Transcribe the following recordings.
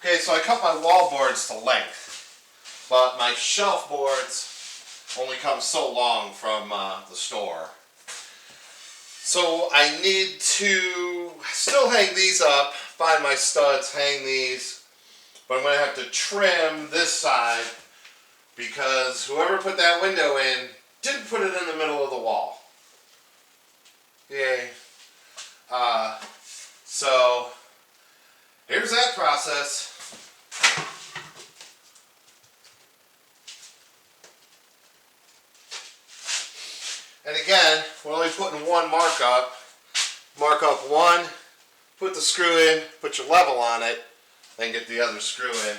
Okay, so I cut my wall boards to length, but my shelf boards only come so long from the store. So I need to still hang these up, find my studs, hang these, but I'm going to have to trim this side because whoever put that window in didn't put it in the middle of the wall. Yay. So here's that process. And again, we're only putting one mark up. Mark up one, put the screw in, put your level on it, then get the other screw in.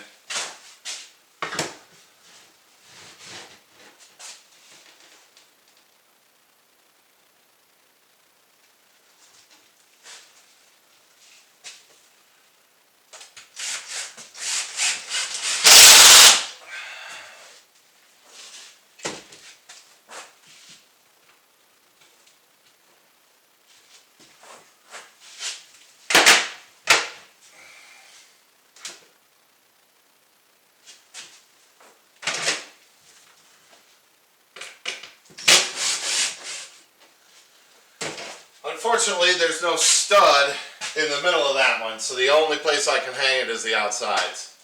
Unfortunately, there's no stud in the middle of that one, so the only place I can hang it is the outsides.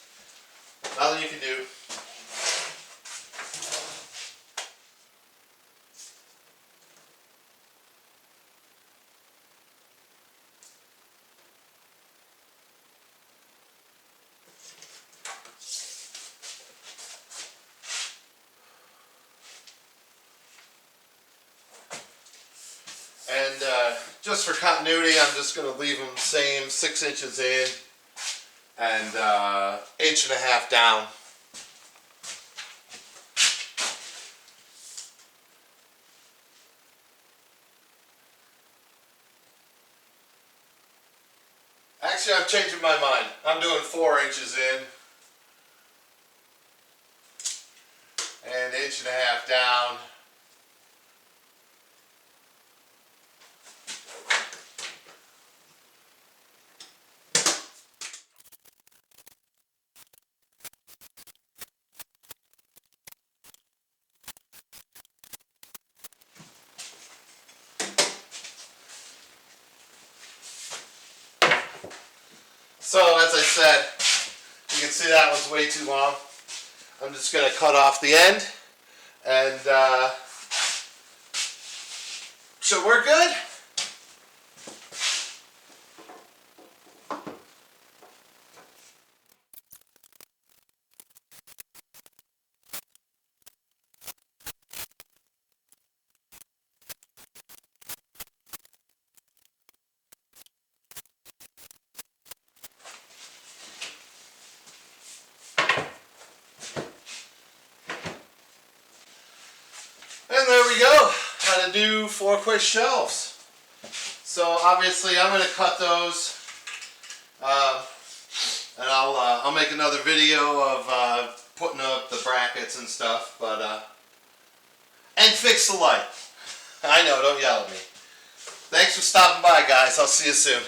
Nothing you can do. And just for continuity, I'm just going to leave them same 6 inches in and 1.5 inches down. Actually, I'm changing my mind. I'm doing 4 inches in and 1.5 inches down. So, as I said, you can see that one's way too long. I'm just going to cut off the end, and should work good. And there we go, how to do 4-quick shelves. So obviously I'm going to cut those, and I'll make another video of putting up the brackets and stuff, but and fix the light. I know, don't yell at me. Thanks for stopping by, guys. I'll see you soon.